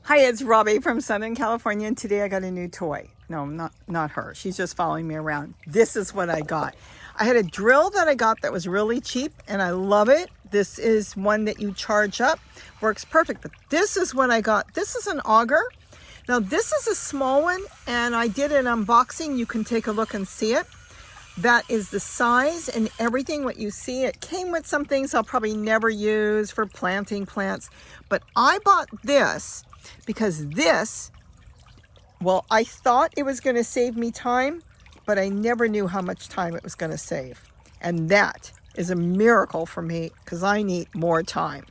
Hi, it's Robbie from Southern California, and today I got a new toy. No, not her. She's just following me around. This is what I got. I had a drill that I got that was really cheap, and I love it. This is one that you charge up. Works perfect, but this is what I got. This is an auger. Now, this is a small one, and I did an unboxing. You can take a look and see it. That is the size and everything what you see. It came with some things I'll probably never use for planting plants, but I bought this because this, well, I thought it was going to save me time, but I never knew how much time it was going to save. And that is a miracle for me because I need more time.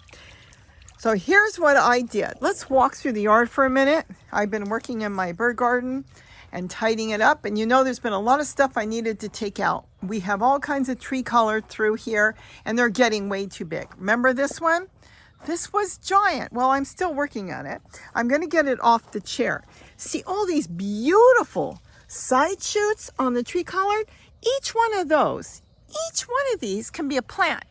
So here's what I did. Let's walk through the yard for a minute. I've been working in my bird garden and tidying it up. And you know, there's been a lot of stuff I needed to take out. We have all kinds of tree collards through here, and they're getting way too big. Remember this one? This was giant. Well, I'm still working on it. I'm going to get it off the chair. See all these beautiful side shoots on the tree collard? Each one of these can be a plant.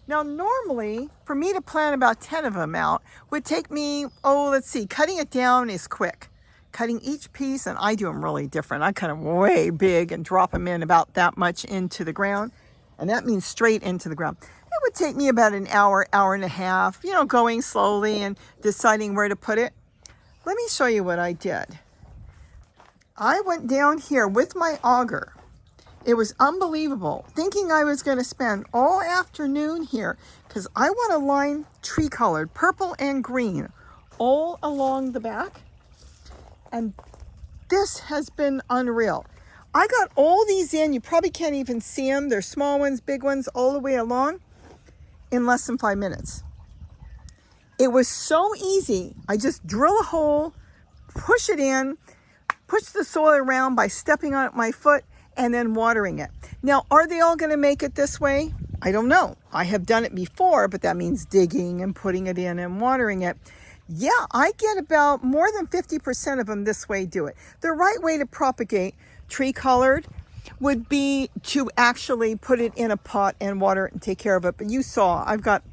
Now, normally, for me to plant about 10 of them out would take me, let's see, cutting it down is quick. Cutting each piece, and I do them really different. I cut them way big and drop them in about that much into the ground. And that means straight into the ground. It would take me about an hour, hour and a half, you know, going slowly and deciding where to put it. Let me show you what I did. I went down here with my auger. It was unbelievable, thinking I was going to spend all afternoon here because I want to line tree colored, purple and green, all along the back. And this has been unreal. I got all these in. You probably can't even see them. They're small ones, big ones, all the way along in less than 5 minutes. It was so easy. I just drill a hole, push it in, push the soil around by stepping on it with my foot, and then watering it. Now, are they all going to make it this way? I don't know. I have done it before, but that means digging and putting it in and watering it. Yeah, I get about more than 50% of them this way do it. The right way to propagate tree collard would be to actually put it in a pot and water it and take care of it. But you saw, I've got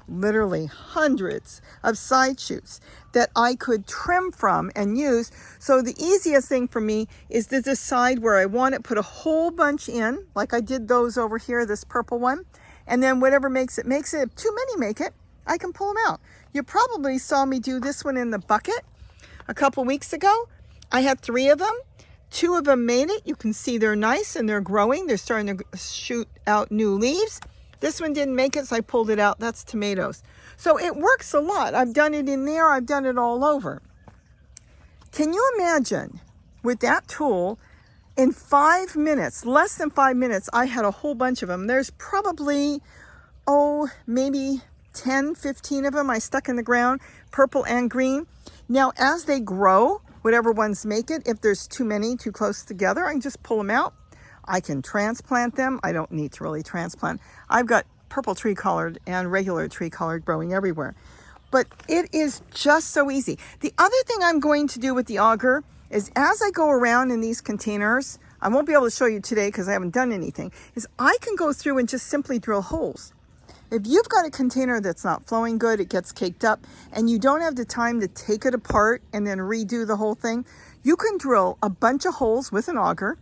literally hundreds of side shoots that I could trim from and use. So the easiest thing for me is to decide where I want it, put a whole bunch in, like I did those over here, this purple one, and then whatever makes it. If too many make it, I can pull them out. You probably saw me do this one in the bucket a couple weeks ago. I had 3 of them. 2 of them made it. You can see they're nice and they're growing. They're starting to shoot out new leaves. This one didn't make it, so I pulled it out. That's tomatoes. So it works a lot. I've done it in there. I've done it all over. Can you imagine with that tool, in 5 minutes, less than 5 minutes, I had a whole bunch of them. There's probably, maybe 10, 15 of them I stuck in the ground, purple and green. Now, as they grow, whatever ones make it, if there's too many too close together, I can just pull them out. I can transplant them. I don't need to really transplant. I've got purple tree collard and regular tree collard growing everywhere. But it is just so easy. The other thing I'm going to do with the auger is as I go around in these containers, I won't be able to show you today because I haven't done anything, is I can go through and just simply drill holes. If you've got a container that's not flowing good, it gets caked up, and you don't have the time to take it apart and then redo the whole thing, you can drill a bunch of holes with an auger.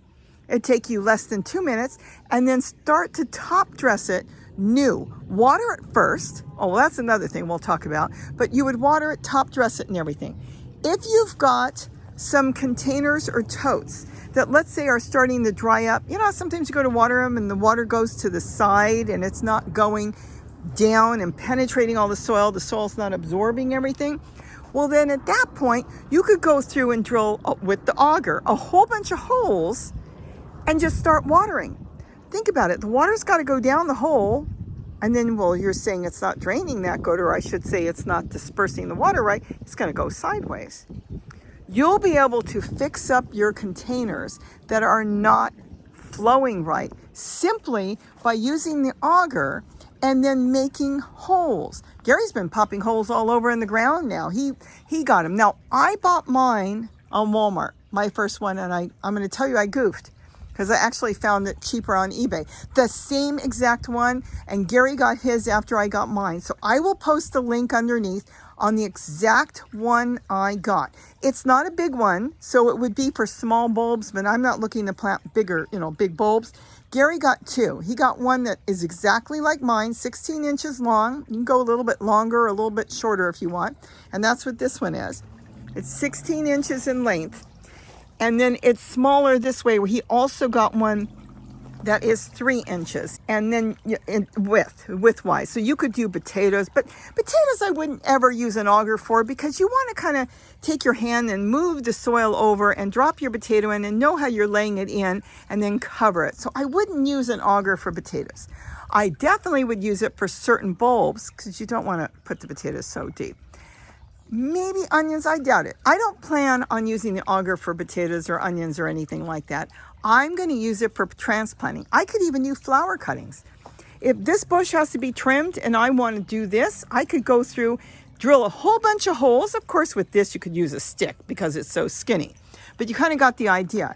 It'd take you less than 2 minutes, and then start to top dress it new. Water it first. Oh, well, that's another thing we'll talk about. But you would water it, top dress it, and everything. If you've got some containers or totes that, let's say, are starting to dry up, you know, sometimes you go to water them and the water goes to the side and it's not going down and penetrating all the soil's not absorbing everything. Well, then at that point, you could go through and drill with the auger a whole bunch of holes and just start watering. Think about it. The water's got to go down the hole, and then, well, you're saying it's not draining that good, or I should say it's not dispersing the water right. It's going to go sideways. You'll be able to fix up your containers that are not flowing right simply by using the auger and then making holes. Gary's been popping holes all over in the ground now. He got them. Now, I bought mine on Walmart, my first one, and I'm going to tell you I goofed because I actually found it cheaper on eBay. The same exact one, and Gary got his after I got mine. So I will post the link underneath. on the exact one I got. It's not a big one, so it would be for small bulbs, but I'm not looking to plant bigger, big bulbs. Gary got two. He got one that is exactly like mine, 16 inches long. You can go a little bit longer, a little bit shorter if you want. And that's what this one is. It's 16 inches in length. And then it's smaller this way, where he also got one that is 3 inches, and then width-wise. So you could do potatoes, but potatoes I wouldn't ever use an auger for, because you want to kind of take your hand and move the soil over and drop your potato in and know how you're laying it in and then cover it. So I wouldn't use an auger for potatoes. I definitely would use it for certain bulbs, because you don't want to put the potatoes so deep. Maybe onions, I doubt it. I don't plan on using the auger for potatoes or onions or anything like that. I'm going to use it for transplanting. I could even do flower cuttings. If this bush has to be trimmed and I want to do this, I could go through, drill a whole bunch of holes. Of course, with this, you could use a stick because it's so skinny. But you kind of got the idea.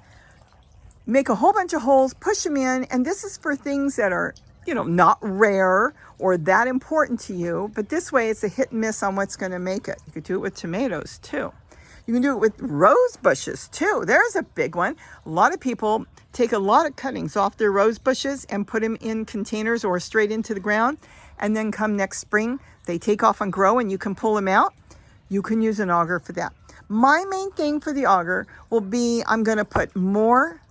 Make a whole bunch of holes, push them in, and this is for things that are, not rare or that important to you, but this way it's a hit and miss on what's going to make it. You could do it with tomatoes too. You can do it with rose bushes too. There's a big one. A lot of people take a lot of cuttings off their rose bushes and put them in containers or straight into the ground, and then come next spring, they take off and grow and you can pull them out. You can use an auger for that. My main thing for the auger will be, I'm going to put more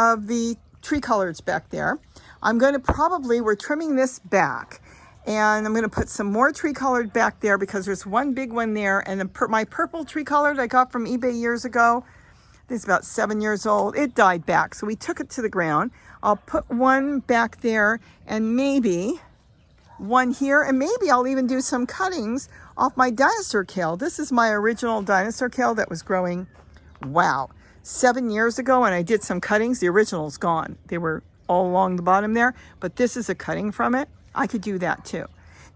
of the tree collards back there. I'm going to we're trimming this back, and I'm going to put some more tree collard back there because there's one big one there, and my purple tree collard I got from eBay years ago, it's about 7 years old. It died back, so we took it to the ground. I'll put one back there and maybe one here, and maybe I'll even do some cuttings off my dinosaur kale. This is my original dinosaur kale that was growing, 7 years ago, and I did some cuttings. The original's gone. They were all along the bottom there, but this is a cutting from it. I could do that too.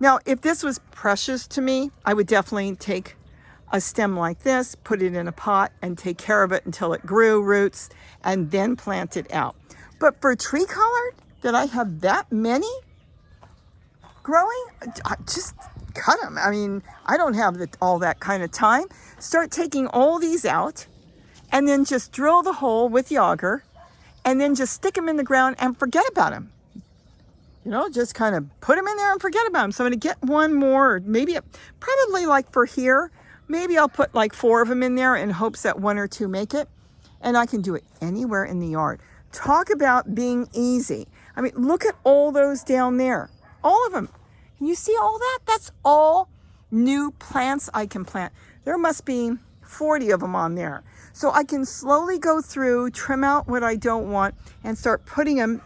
Now, if this was precious to me, I would definitely take a stem like this, put it in a pot, and take care of it until it grew roots, and then plant it out. But for tree collard, that I have that many growing, just cut them. I mean, I don't have all that kind of time. Start taking all these out, and then just drill the hole with the auger, and then just stick them in the ground and forget about them. Just kind of put them in there and forget about them. So I'm going to get one more, or maybe probably like for here, maybe I'll put like 4 of them in there in hopes that 1 or 2 make it. And I can do it anywhere in the yard. Talk about being easy. I mean, look at all those down there. All of them. Can you see all that? That's all new plants I can plant. There must be 40 of them on there. So I can slowly go through, trim out what I don't want, and start putting them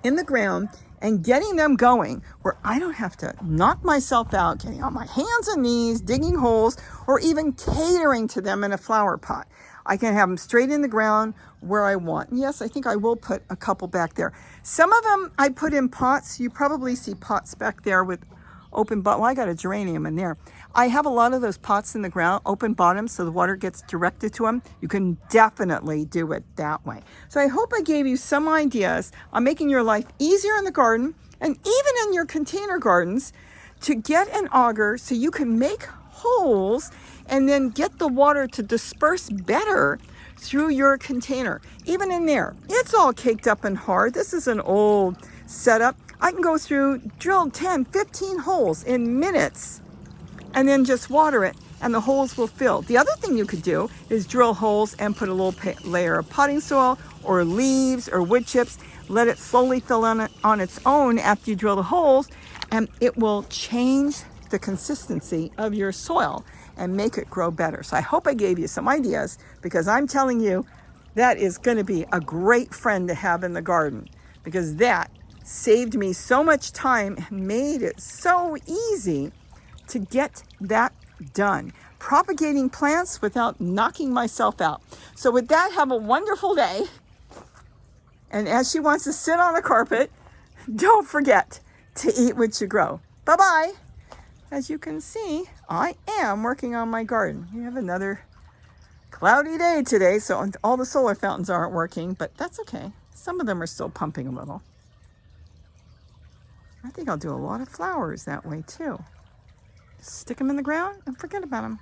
in the ground and getting them going where I don't have to knock myself out, getting on my hands and knees, digging holes, or even catering to them in a flower pot. I can have them straight in the ground where I want. And yes, I think I will put a couple back there. Some of them I put in pots. You probably see pots back there with open bottom. Well, I got a geranium in there. I have a lot of those pots in the ground, open bottoms, so the water gets directed to them. You can definitely do it that way. So I hope I gave you some ideas on making your life easier in the garden, and even in your container gardens, to get an auger so you can make holes and then get the water to disperse better through your container. Even in there, it's all caked up and hard. This is an old setup. I can go through, drill 10, 15 holes in minutes, and then just water it, and the holes will fill. The other thing you could do is drill holes and put a little layer of potting soil or leaves or wood chips. Let it slowly fill on its own after you drill the holes, and it will change the consistency of your soil and make it grow better. So I hope I gave you some ideas, because I'm telling you, that is going to be a great friend to have in the garden, because that saved me so much time and made it so easy to get that done. Propagating plants without knocking myself out. So with that, have a wonderful day. And as she wants to sit on the carpet, don't forget to eat what you grow. Bye-bye. As you can see, I am working on my garden. We have another cloudy day today, so all the solar fountains aren't working, but that's okay. Some of them are still pumping a little. I think I'll do a lot of flowers that way too. Stick them in the ground and forget about them.